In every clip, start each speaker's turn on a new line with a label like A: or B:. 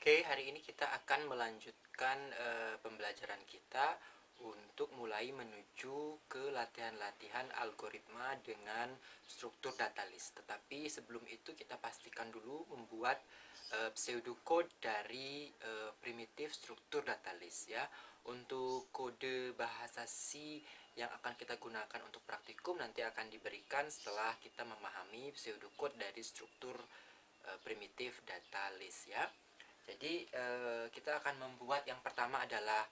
A: Oke, hari ini kita akan melanjutkan pembelajaran kita untuk mulai menuju ke latihan-latihan algoritma dengan struktur data list. Tetapi sebelum itu kita pastikan dulu membuat pseudocode dari primitif struktur data list ya. Untuk kode bahasa C yang akan kita gunakan untuk praktikum nanti akan diberikan setelah kita memahami pseudocode dari struktur primitif data list ya. Jadi kita akan membuat yang pertama adalah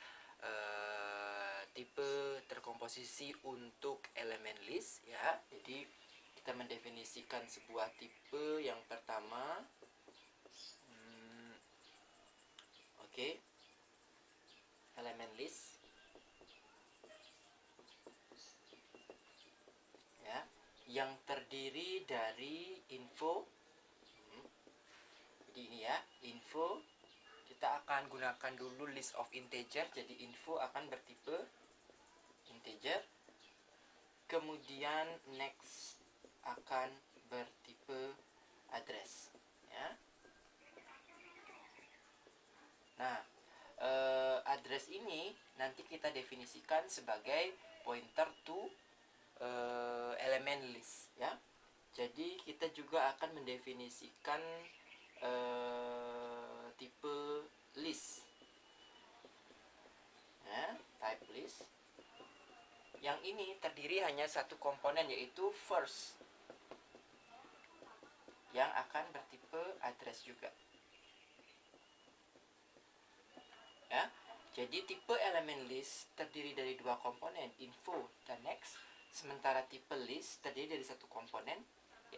A: tipe terkomposisi untuk elemen list ya. Jadi kita mendefinisikan sebuah tipe yang pertama. Oke. Elemen list. Ya, yang terdiri dari info. Jadi ini ya, info. Kita akan gunakan dulu list of integer. Jadi info akan bertipe integer. Kemudian next akan bertipe address ya. Nah, address ini nanti kita definisikan sebagai pointer to elemen list ya. Jadi kita juga akan mendefinisikan tipe list ya, type list. Yang ini terdiri hanya satu komponen, yaitu first, yang akan bertipe address juga ya. Jadi tipe elemen list terdiri dari dua komponen, info dan next. Sementara tipe list terdiri dari satu komponen,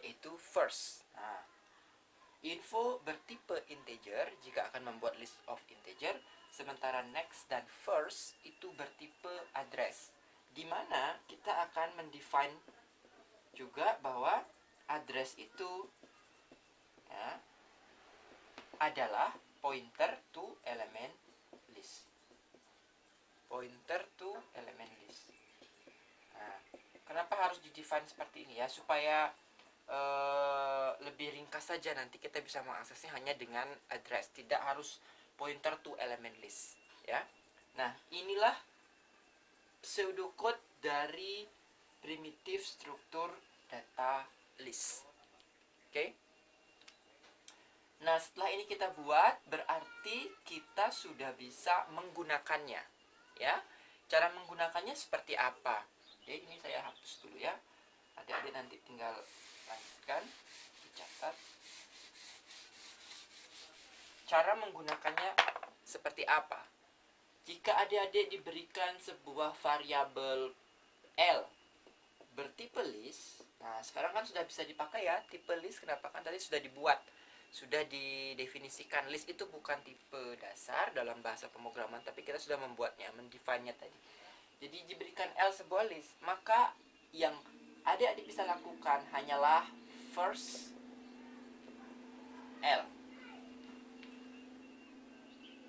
A: yaitu first. Nah, info bertipe integer jika akan membuat list of integer, sementara next dan first itu bertipe address, di mana kita akan mendefine juga bahwa address itu ya, adalah pointer to element list. Pointer to element list. Nah, kenapa harus di-define seperti ini ya? Supaya lebih ringkas saja, nanti kita bisa mengaksesnya hanya dengan address, tidak harus pointer to element list ya. Nah, inilah pseudocode dari primitif struktur data list. Oke. Nah, setelah ini kita buat, berarti kita sudah bisa menggunakannya ya. Cara menggunakannya seperti apa? Oke, ini saya hapus dulu ya. Adik-adik nanti tinggal lanjutkan, dicatat. Cara menggunakannya seperti apa? Jika adik-adik diberikan sebuah variabel L bertipe list, nah sekarang kan sudah bisa dipakai ya tipe list. Kenapa? Kan tadi sudah dibuat, sudah didefinisikan. List itu bukan tipe dasar dalam bahasa pemrograman, tapi kita sudah membuatnya, mendefine-nya tadi. Jadi diberikan L sebuah list, maka yang adik-adik bisa lakukan hanyalah first L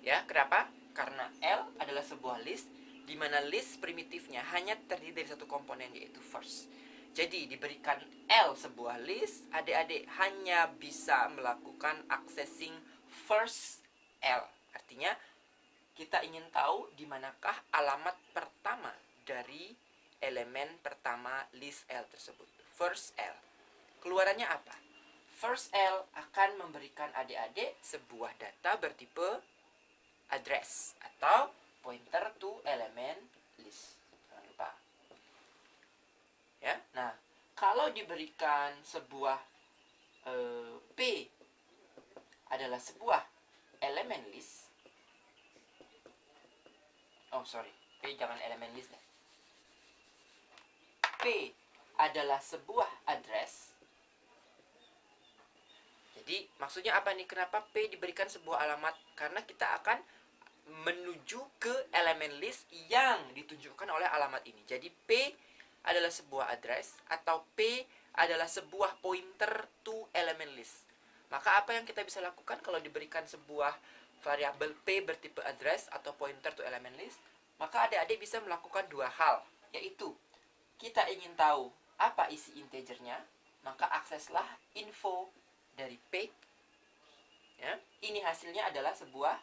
A: ya. Kenapa? Karena L adalah sebuah list, di mana list primitifnya hanya terdiri dari satu komponen, yaitu first. Jadi diberikan L sebuah list, adik-adik hanya bisa melakukan accessing first L. Artinya kita ingin tahu di manakah alamat pertama dari elemen pertama list L tersebut. First L. Keluarannya apa? First L akan memberikan adik-adik sebuah data bertipe address atau pointer to element list. Jangan lupa. Ya. Nah, kalau diberikan sebuah P adalah sebuah elemen list. Oh, sorry. P jangan elemen list deh. P adalah sebuah address. Jadi maksudnya apa nih? Kenapa P diberikan sebuah alamat? Karena kita akan menuju ke elemen list yang ditunjukkan oleh alamat ini. Jadi P adalah sebuah address atau P adalah sebuah pointer to element list. Maka apa yang kita bisa lakukan kalau diberikan sebuah variabel P bertipe address atau pointer to element list? Maka adik-adik bisa melakukan dua hal, yaitu kita ingin tahu apa isi integernya, maka akseslah info dari P ya. ini hasilnya adalah sebuah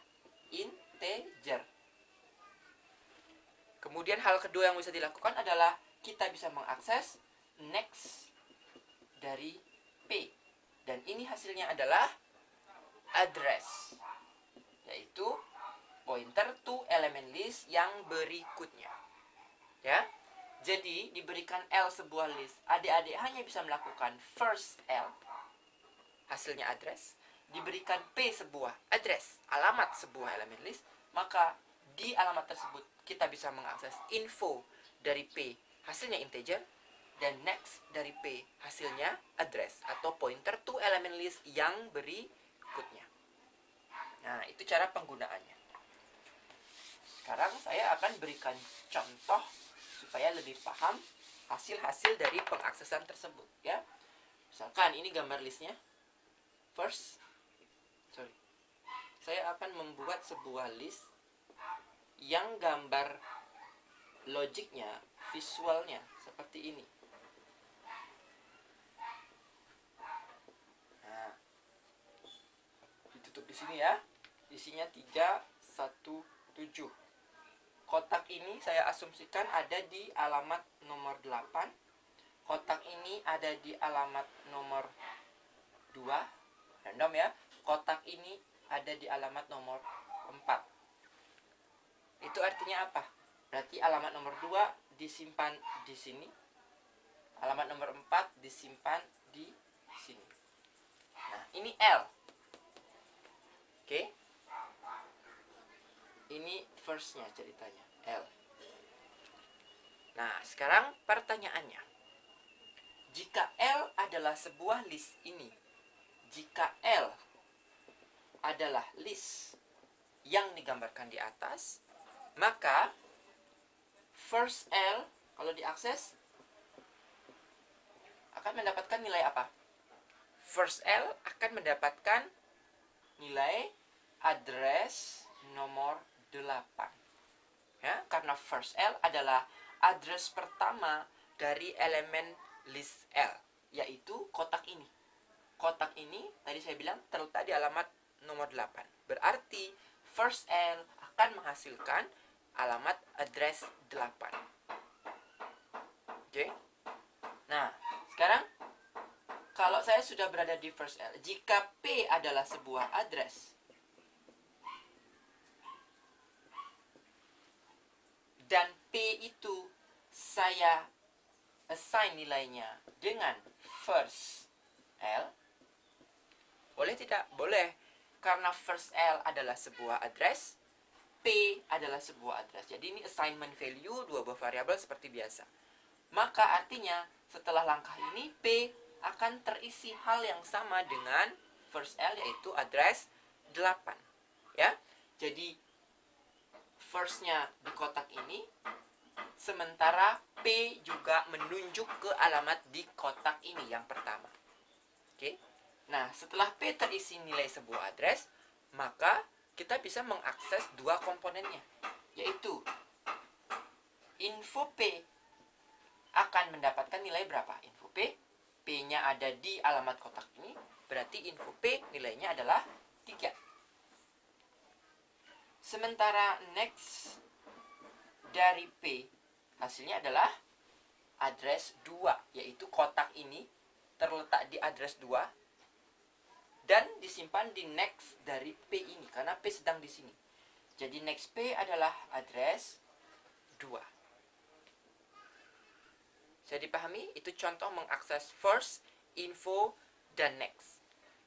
A: integer. Kemudian hal kedua yang bisa dilakukan adalah kita bisa mengakses next dari P. Dan ini hasilnya adalah address, yaitu pointer to element list yang berikutnya. Ya. Jadi diberikan L sebuah list, adik-adik hanya bisa melakukan first L, hasilnya address. Diberikan P sebuah address, alamat sebuah elemen list, maka di alamat tersebut kita bisa mengakses info dari P, hasilnya integer, dan next dari P, hasilnya address atau pointer to element list yang berikutnya. Nah, itu cara penggunaannya. Sekarang saya akan berikan contoh supaya lebih paham hasil-hasil dari pengaksesan tersebut, ya. Misalkan ini gambar listnya. Saya akan membuat sebuah list yang gambar logiknya, visualnya seperti ini. Nah, ditutup di sini ya. Isinya 317. Kotak ini saya asumsikan ada di alamat nomor 8. Kotak ini ada di alamat nomor 2. Random ya. Kotak ini ada di alamat nomor 4. Itu artinya apa? Berarti alamat nomor 2 disimpan di sini. Alamat nomor 4 disimpan di sini. Nah, ini L. Oke. Ini first-nya ceritanya, L. Nah, sekarang pertanyaannya. Jika L adalah sebuah list ini, jika L adalah list yang digambarkan di atas, maka first L kalau diakses akan mendapatkan nilai apa? First L akan mendapatkan nilai address nomor 8. Ya, karena first L adalah address pertama dari elemen list L, yaitu kotak ini. Kotak ini tadi saya bilang terletak di alamat nomor 8. Berarti first L akan menghasilkan alamat address 8. Oke. Nah, sekarang kalau saya sudah berada di first L, jika P adalah sebuah address dan P itu saya assign nilainya dengan first L, boleh tidak? Boleh. Karena first L adalah sebuah address, P adalah sebuah address. Jadi ini assignment value dua buah variabel seperti biasa. Maka artinya setelah langkah ini P akan terisi hal yang sama dengan first L, yaitu address 8. Ya. Jadi first-nya di kotak ini, sementara P juga menunjuk ke alamat di kotak ini yang pertama. Oke. Nah, setelah P terisi nilai sebuah address, maka kita bisa mengakses dua komponennya, yaitu info P akan mendapatkan nilai berapa? Info P, P-nya ada di alamat kotak ini, berarti info P nilainya adalah 3. Sementara next dari P hasilnya adalah address 2, yaitu kotak ini terletak di address 2 dan disimpan di next dari P ini karena P sedang di sini. Jadi next P adalah address 2. Saya dipahami? Itu contoh mengakses first, info, dan next.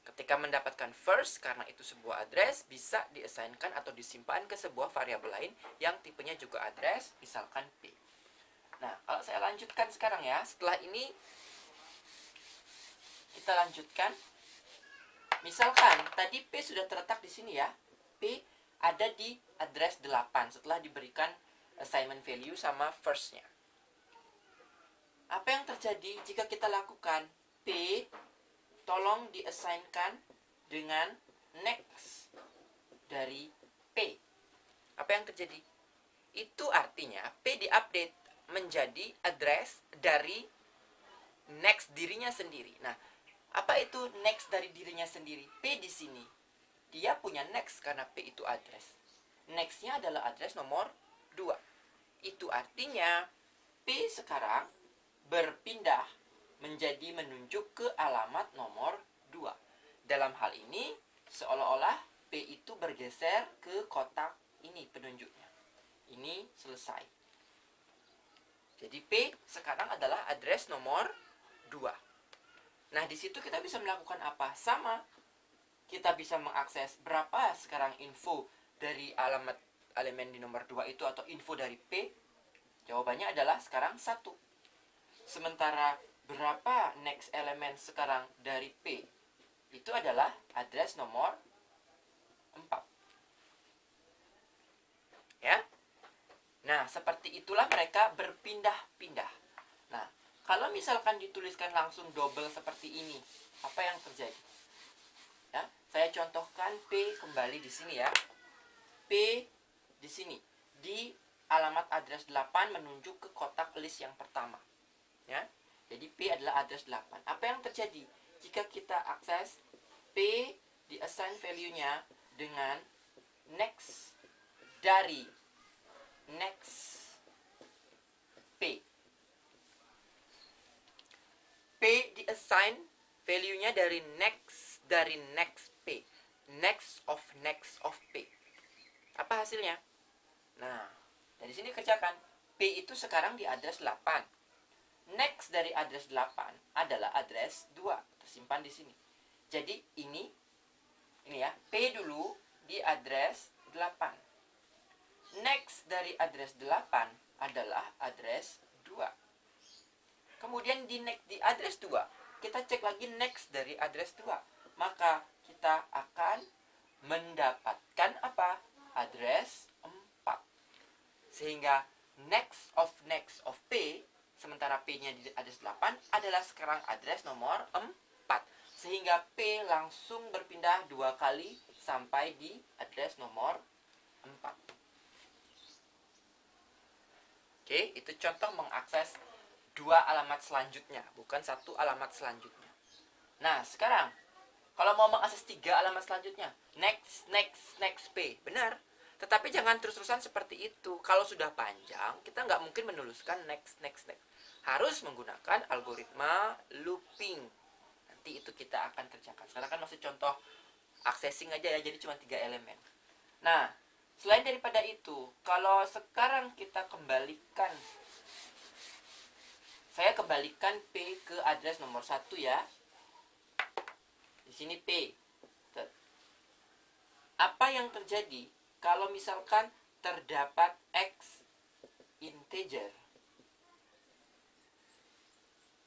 A: Ketika mendapatkan first, karena itu sebuah address, bisa diassignkan atau disimpan ke sebuah variabel lain yang tipenya juga address, misalkan P. Nah, kalau saya lanjutkan sekarang ya, setelah ini kita lanjutkan. Misalkan tadi P sudah terletak di sini ya. P ada di address 8 setelah diberikan assignment value sama first-nya. Apa yang terjadi jika kita lakukan P tolong diassignkan dengan next dari P? Apa yang terjadi? Itu artinya P diupdate menjadi address dari next dirinya sendiri. Nah, apa itu next dari dirinya sendiri? P di sini. dia punya next karena P itu address. Next-nya adalah address nomor 2. Itu artinya P sekarang berpindah menjadi menunjuk ke alamat nomor 2. Dalam hal ini, seolah-olah P itu bergeser ke kotak ini penunjuknya. Ini selesai. Jadi P sekarang adalah address nomor 2. Nah, di situ kita bisa melakukan apa? Sama. Kita bisa mengakses berapa sekarang info dari alamat elemen di nomor 2 itu atau info dari P. Jawabannya adalah sekarang 1. Sementara berapa next elemen sekarang dari P? Itu adalah address nomor 4. Ya. Nah, seperti itulah mereka berpindah-pindah. Nah, kalau misalkan dituliskan langsung double seperti ini, apa yang terjadi? Ya, saya contohkan P kembali di sini ya. P di sini di alamat address 8 menunjuk ke kotak list yang pertama. Ya. Jadi P adalah address 8. Apa yang terjadi jika kita akses P di assign value-nya dengan next dari next P. P di assign value-nya dari next P. Next of P. Apa hasilnya? Nah, dari sini kerjakan. P itu sekarang di address 8. Next dari address 8 adalah address 2. Tersimpan di sini. Jadi ini ya, P dulu di address 8. Next dari address 8 adalah address 2. Kemudian di address 2, kita cek lagi next dari address 2. Maka kita akan mendapatkan apa? Address 4. Sehingga next of P, sementara P-nya di address 8 adalah sekarang address nomor 4. Sehingga P langsung berpindah 2 kali sampai di address nomor 4. Oke, itu contoh mengakses 2 alamat selanjutnya, bukan 1 alamat selanjutnya. Nah, sekarang kalau mau mengakses 3 alamat selanjutnya, next P, benar. Tetapi jangan terus-terusan seperti itu. Kalau sudah panjang, kita nggak mungkin menuliskan next. Harus menggunakan algoritma looping. Nanti itu kita akan kerjakan. Sekarang kan masih contoh accessing aja ya, jadi cuma 3 elemen. Nah, selain daripada itu, kalau sekarang kita kembalikan, saya kembalikan P ke address nomor 1 ya. Di sini P. Apa yang terjadi kalau misalkan terdapat X integer?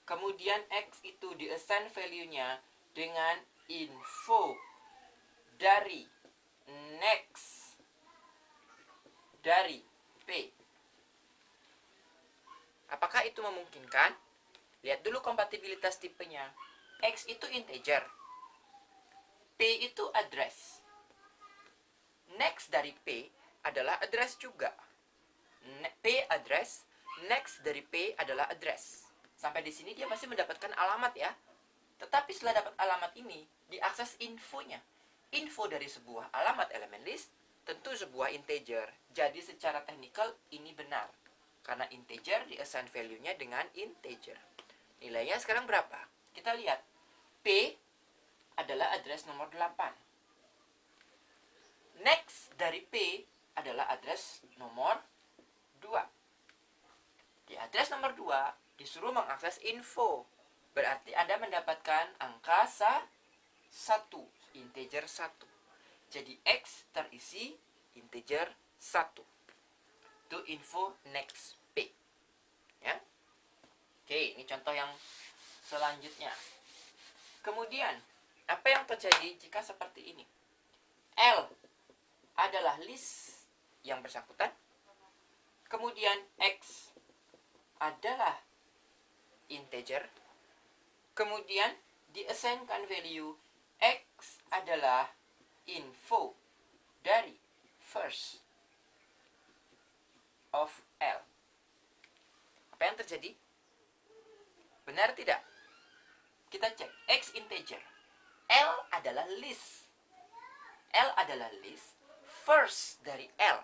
A: Kemudian X itu di-assign value-nya dengan info dari next dari P. Apakah itu memungkinkan? Lihat dulu kompatibilitas tipenya. X itu integer. P itu address. Next dari P adalah address juga. P address, next dari P adalah address. Sampai di sini dia masih mendapatkan alamat ya. Tetapi setelah dapat alamat ini, diakses infonya. Info dari sebuah alamat elemen list tentu sebuah integer. Jadi secara teknikal ini benar. Karena integer di-assign value-nya dengan integer. Nilainya sekarang berapa? Kita lihat. P adalah address nomor 8. Next dari P adalah address nomor 2. Di address nomor 2 disuruh mengakses info. Berarti Anda mendapatkan angka 1. Integer 1. Jadi X terisi integer 1. Itu info next P. Ya. Oke, ini contoh yang selanjutnya. Kemudian, apa yang terjadi jika seperti ini? L adalah list yang bersangkutan. Kemudian X adalah integer. Kemudian di-assignkan value X adalah info dari first of L. Apa yang terjadi? Benar tidak? Kita cek. X integer. L adalah list. L adalah list, first dari L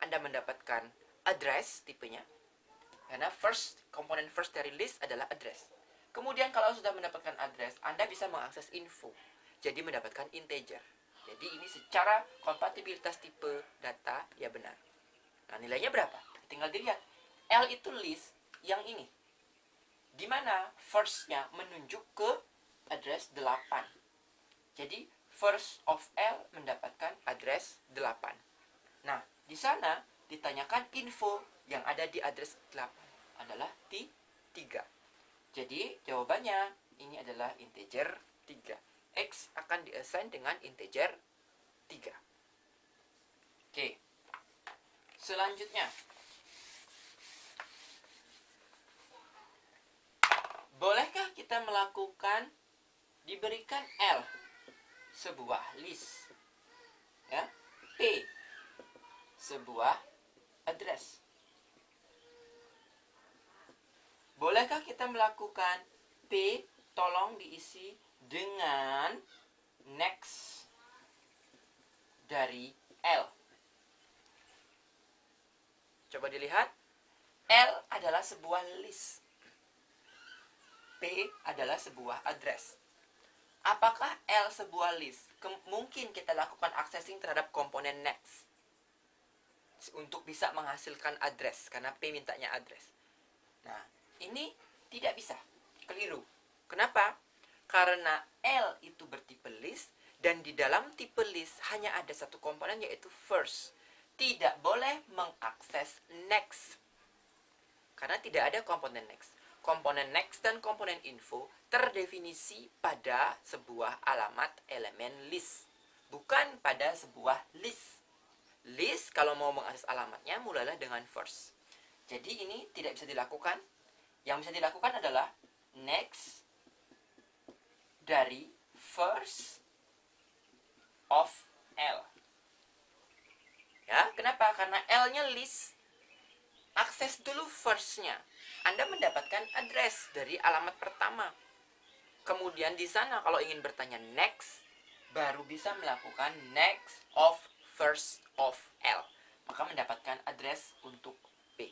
A: Anda mendapatkan address tipenya, karena komponen first dari list adalah address. Kemudian kalau sudah mendapatkan address, Anda bisa mengakses info, jadi mendapatkan integer. Jadi ini secara kompatibilitas tipe data ya benar. Nah, nilainya berapa? Tinggal dilihat. L itu list yang ini, di mana first-nya menunjuk ke address 8. Jadi first of L mendapatkan address 8. Nah, di sana ditanyakan info yang ada di address 8 adalah 3. Jadi jawabannya ini adalah integer 3. X akan diassign dengan integer 3. Oke. Selanjutnya, bolehkah kita melakukan diberikan L sebuah list, ya, P sebuah address. Bolehkah kita melakukan P tolong diisi dengan next dari L? Coba dilihat. L adalah sebuah list, P adalah sebuah address. Apakah L sebuah list? Mungkin kita lakukan accessing terhadap komponen next untuk bisa menghasilkan address, karena P mintanya address. Nah, ini tidak bisa, keliru. Kenapa? Karena L itu bertipe list, dan di dalam tipe list hanya ada satu komponen, yaitu first. Tidak boleh mengakses next, karena tidak ada komponen next. Komponen next dan komponen info terdefinisi pada sebuah alamat elemen list, bukan pada sebuah list. List kalau mau mengakses alamatnya mulailah dengan first. Jadi ini tidak bisa dilakukan. Yang bisa dilakukan adalah next dari first of L. Ya, kenapa? Karena L-nya list. Akses dulu first-nya. Anda mendapatkan address dari alamat pertama. Kemudian di sana kalau ingin bertanya next, baru bisa melakukan next of first of L. Maka mendapatkan address untuk P.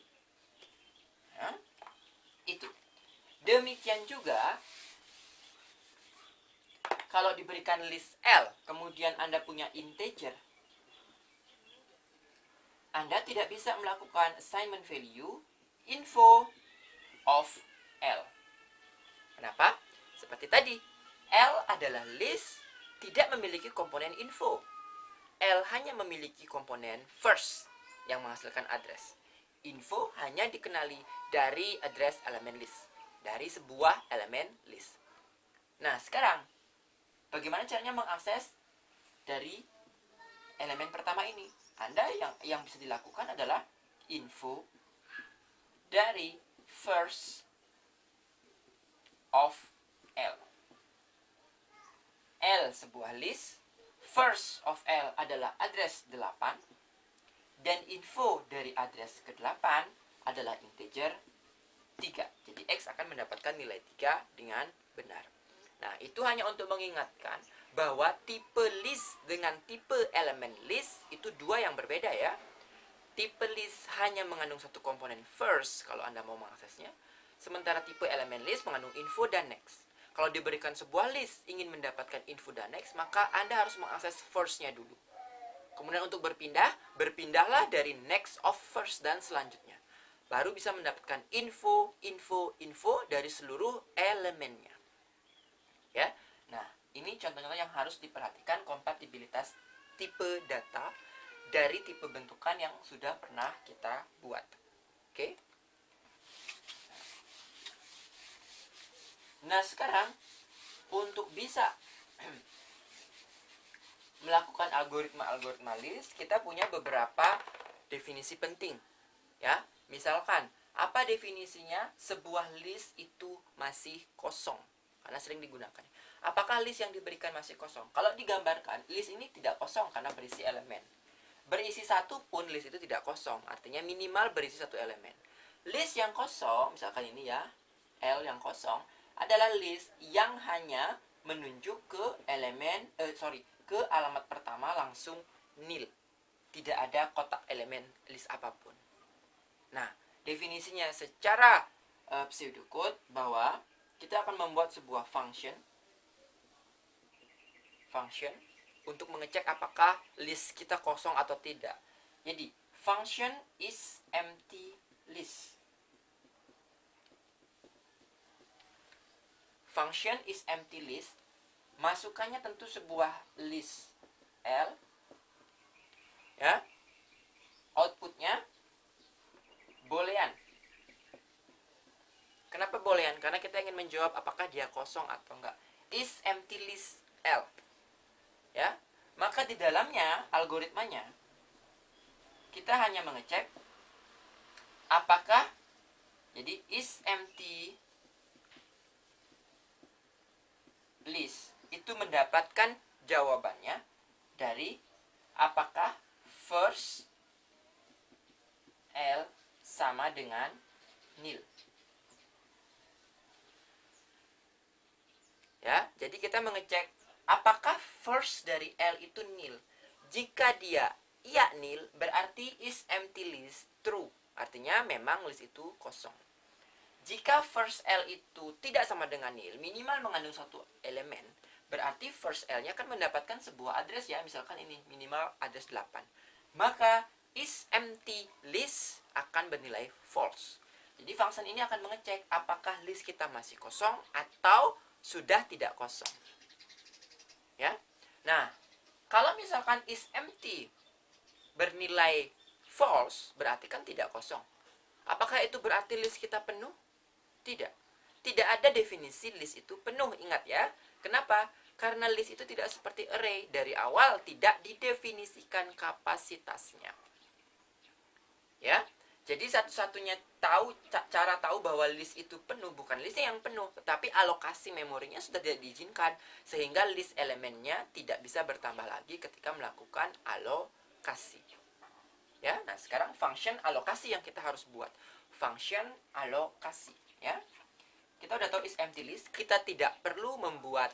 A: Ya, itu. Demikian juga kalau diberikan list L, kemudian Anda punya integer, Anda tidak bisa melakukan assignment value info of L. Kenapa? Seperti tadi, L adalah list, tidak memiliki komponen info. L hanya memiliki komponen first yang menghasilkan address. Info hanya dikenali dari address elemen list, dari sebuah elemen list. Nah, sekarang bagaimana caranya mengakses dari elemen pertama ini? Anda yang bisa dilakukan adalah info dari first of L. L sebuah list, first of L adalah address 8, dan info dari address ke-8 adalah integer 3. Jadi X akan mendapatkan nilai 3 dengan benar. Nah, itu hanya untuk mengingatkan bahwa tipe list dengan tipe elemen list itu dua yang berbeda ya. Tipe list hanya mengandung satu komponen first kalau Anda mau mengaksesnya, sementara tipe elemen list mengandung info dan next. Kalau diberikan sebuah list ingin mendapatkan info dan next, maka Anda harus mengakses first-nya dulu. Kemudian untuk berpindahlah dari next of first dan selanjutnya. Baru bisa mendapatkan info dari seluruh elemennya. Ya. Nah, ini contoh-contoh yang harus diperhatikan kompatibilitas tipe data dari tipe bentukan yang sudah pernah kita buat. Oke? Nah, sekarang untuk bisa melakukan algoritma list, kita punya beberapa definisi penting. Ya, misalkan apa definisinya? Sebuah list itu masih kosong, karena sering digunakan. Apakah list yang diberikan masih kosong? Kalau digambarkan, list ini tidak kosong karena berisi elemen. Berisi satu pun list itu tidak kosong, artinya minimal berisi satu elemen. List yang kosong, misalkan ini ya, L yang kosong, adalah list yang hanya menunjuk ke elemen, ke alamat pertama langsung nil. Tidak ada kotak elemen list apapun. Nah, definisinya secara pseudocode bahwa kita akan membuat sebuah function untuk mengecek apakah list kita kosong atau tidak. Jadi, function is empty list. Function is empty list. Masukannya tentu sebuah list L. Ya. Outputnya boolean. Kenapa boolean? Karena kita ingin menjawab apakah dia kosong atau enggak. Is empty list L. Ya. Maka di dalamnya algoritmanya kita hanya mengecek apakah, jadi is empty list itu mendapatkan jawabannya dari apakah first L sama dengan nil. Ya, jadi kita mengecek apakah first dari L itu nil. Jika dia iya nil, berarti is empty list true. Artinya memang list itu kosong. Jika first L itu tidak sama dengan nil, minimal mengandung satu elemen, berarti first L-nya akan mendapatkan sebuah address ya, misalkan ini minimal address 8. Maka is empty list akan bernilai false. Jadi function ini akan mengecek apakah list kita masih kosong atau sudah tidak kosong. Ya. Nah, kalau misalkan is empty bernilai false, berarti kan tidak kosong. Apakah itu berarti list kita penuh? Tidak. Tidak ada definisi list itu penuh, ingat ya. Kenapa? Karena list itu tidak seperti array. Dari awal tidak didefinisikan kapasitasnya. Ya. Jadi satu-satunya cara tahu bahwa list itu penuh bukan listnya yang penuh, tetapi alokasi memorinya sudah tidak diizinkan, sehingga list elemennya tidak bisa bertambah lagi ketika melakukan alokasi. Ya, nah sekarang function alokasi yang kita harus buat. Function alokasi, ya. Kita udah tahu is empty list, kita tidak perlu membuat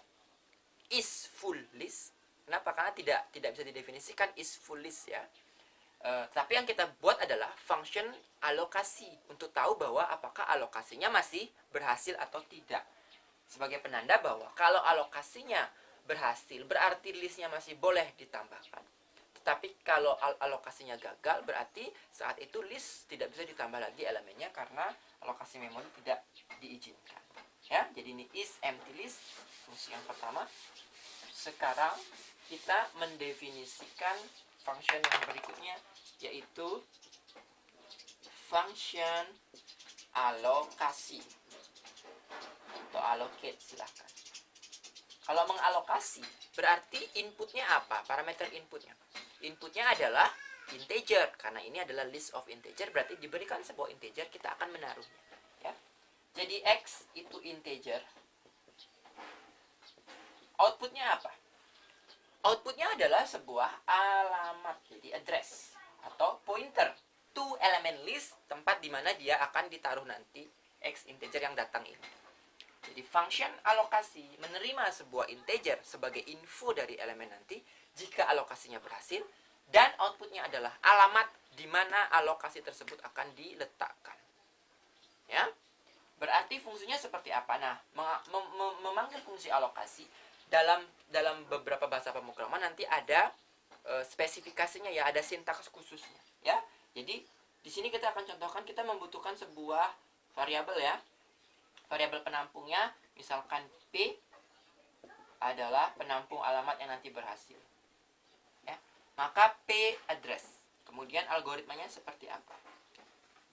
A: is full list. Kenapa? Karena tidak bisa didefinisikan is full list ya. Tapi yang kita buat adalah function alokasi untuk tahu bahwa apakah alokasinya masih berhasil atau tidak. Sebagai penanda bahwa kalau alokasinya berhasil berarti listnya masih boleh ditambahkan. Tetapi kalau alokasinya gagal berarti saat itu list tidak bisa ditambah lagi elemennya karena alokasi memori tidak diizinkan. Ya, jadi ini is empty list fungsi yang pertama. Sekarang kita mendefinisikan function yang berikutnya, yaitu function alokasi atau allocate, silahkan. Kalau mengalokasi berarti inputnya apa? Parameter inputnya. Inputnya adalah integer, karena ini adalah list of integer, berarti diberikan sebuah integer kita akan menaruhnya. Ya. Jadi x itu integer. Outputnya apa? Outputnya adalah sebuah alamat, jadi address atau pointer to element list, tempat di mana dia akan ditaruh nanti x integer yang datang ini. Jadi function alokasi menerima sebuah integer sebagai info dari elemen nanti jika alokasinya berhasil, dan outputnya adalah alamat di mana alokasi tersebut akan diletakkan. Ya, berarti fungsinya seperti apa? Nah, memanggil fungsi alokasi dalam beberapa bahasa pemrograman nanti ada spesifikasinya ya, ada sintaks khususnya ya. Jadi di sini kita akan contohkan, kita membutuhkan sebuah variabel ya. Variabel penampungnya misalkan P adalah penampung alamat yang nanti berhasil. Ya. Maka P address. Kemudian algoritmanya seperti apa?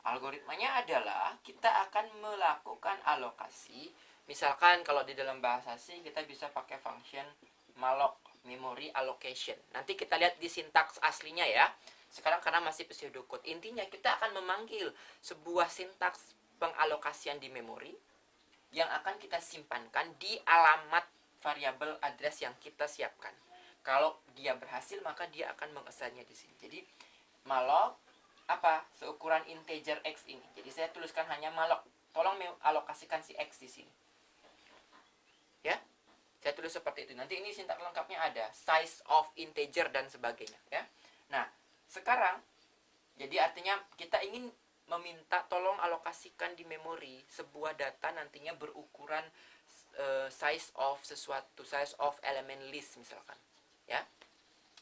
A: Algoritmanya adalah kita akan melakukan alokasi. Misalkan kalau di dalam bahasa C kita bisa pakai function malloc, memory allocation. Nanti kita lihat di sintaks aslinya ya. Sekarang karena masih pseudocode, intinya kita akan memanggil sebuah sintaks pengalokasian di memori yang akan kita simpankan di alamat variabel address yang kita siapkan. Kalau dia berhasil maka dia akan mengassign-nya di sini. Jadi malloc apa? Seukuran integer x ini. Jadi saya tuliskan hanya malloc. Tolong alokasikan si x di sini. Ya. Saya tulis seperti itu. Nanti ini sintaks lengkapnya ada, size of integer dan sebagainya, ya. Nah, sekarang jadi artinya kita ingin meminta tolong alokasikan di memori sebuah data nantinya berukuran size of sesuatu, size of element list misalkan, ya.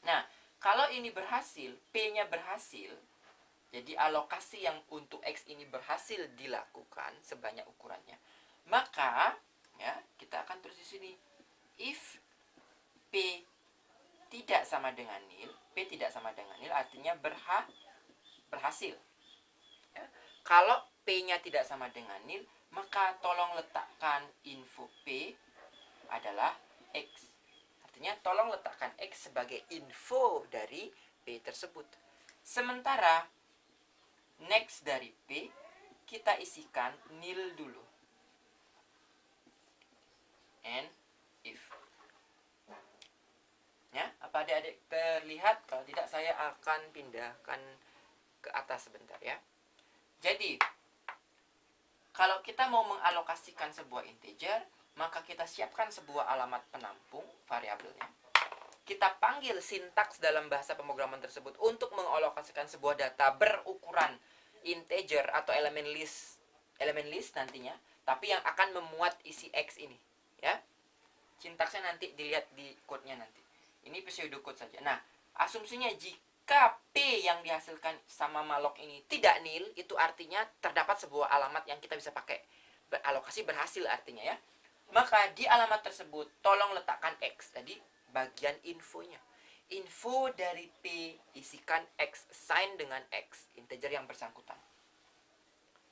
A: Nah, kalau ini berhasil, P-nya berhasil, jadi alokasi yang untuk X ini berhasil dilakukan sebanyak ukurannya, maka ya kita akan tulis di sini if P tidak sama dengan nil, P tidak sama dengan nil artinya berhasil. Ya. Kalau P-nya tidak sama dengan nil, maka tolong letakkan info P adalah X. Artinya tolong letakkan X sebagai info dari P tersebut. Sementara next dari P kita isikan nil dulu. And if. Ya, apa adik-adik terlihat? Kalau tidak saya akan pindahkan ke atas sebentar ya. Jadi, kalau kita mau mengalokasikan sebuah integer, maka kita siapkan sebuah alamat penampung variabelnya. Kita panggil sintaks dalam bahasa pemrograman tersebut untuk mengalokasikan sebuah data berukuran integer atau elemen list nantinya, tapi yang akan memuat isi X ini, ya. Sintaksnya nanti dilihat di code-nya nanti. Ini pseudocode saja. Nah, asumsinya jika P yang dihasilkan sama malloc ini tidak nil, itu artinya terdapat sebuah alamat yang kita bisa pakai. Alokasi berhasil artinya ya. Maka di alamat tersebut tolong letakkan X. Jadi bagian infonya. Info dari P isikan X, assign dengan X, integer yang bersangkutan.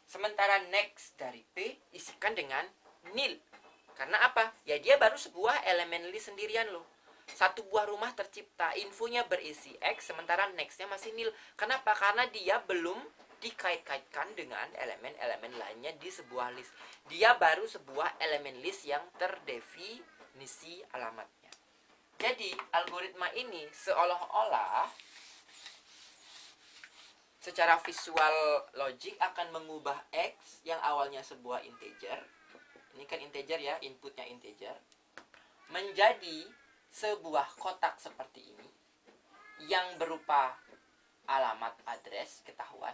A: Sementara next dari P isikan dengan nil. Karena apa? Ya dia baru sebuah elemen list sendirian loh. Satu buah rumah tercipta, infonya berisi X, sementara next-nya masih nil. Kenapa? Karena dia belum dikait-kaitkan dengan elemen-elemen lainnya di sebuah list. Dia baru sebuah elemen list yang terdefinisi alamatnya. Jadi, algoritma ini seolah-olah secara visual logik akan mengubah X yang awalnya sebuah integer. Ini kan integer ya, inputnya integer. Menjadi sebuah kotak seperti ini yang berupa alamat address ketahuan,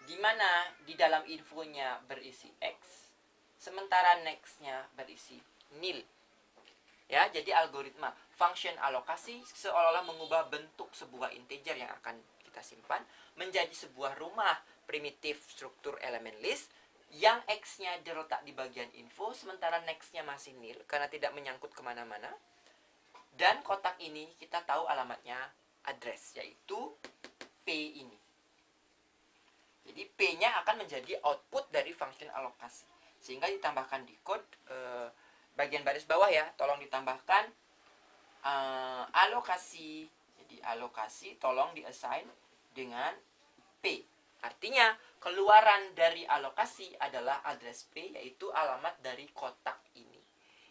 A: di mana di dalam infonya berisi X, sementara next-nya berisi nil. Ya, jadi algoritma function alokasi seolah-olah mengubah bentuk sebuah integer yang akan kita simpan menjadi sebuah rumah primitif struktur elemen list yang X-nya diletak di bagian info, sementara next-nya masih nil karena tidak menyangkut kemana-mana. Dan kotak ini kita tahu alamatnya address, yaitu P ini. Jadi P-nya akan menjadi output dari function alokasi. Sehingga ditambahkan di code bagian baris bawah ya, tolong ditambahkan alokasi. Jadi alokasi tolong di-assign dengan P. Artinya keluaran dari alokasi adalah address P, yaitu alamat dari kotak ini.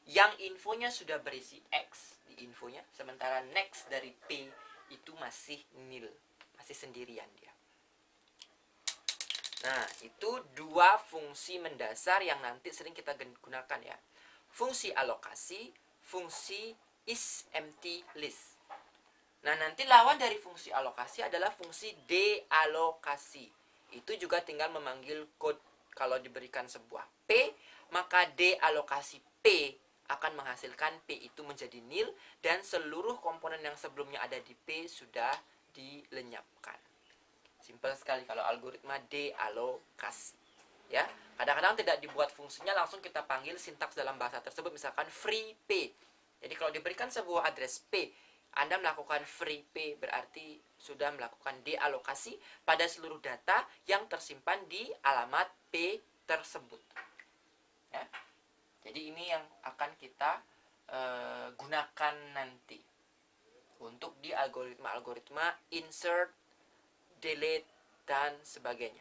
A: Yang infonya sudah berisi X di infonya, sementara next dari P itu masih nil, masih sendirian dia. Nah, itu dua fungsi mendasar yang nanti sering kita gunakan ya. Fungsi alokasi, fungsi isEmptyList. Nah, nanti lawan dari fungsi alokasi adalah fungsi dealokasi. Itu juga tinggal memanggil code. Kalau diberikan sebuah P, maka dealokasi P akan menghasilkan P itu menjadi nil dan seluruh komponen yang sebelumnya ada di P sudah dilenyapkan. Simpel sekali kalau algoritma dealokasi. Ya, kadang-kadang tidak dibuat fungsinya, langsung kita panggil sintaks dalam bahasa tersebut, misalkan free P. Jadi kalau diberikan sebuah address P, Anda melakukan free P berarti sudah melakukan dealokasi pada seluruh data yang tersimpan di alamat P tersebut. Ya. Jadi ini yang akan kita gunakan nanti untuk di algoritma-algoritma insert, delete, dan sebagainya.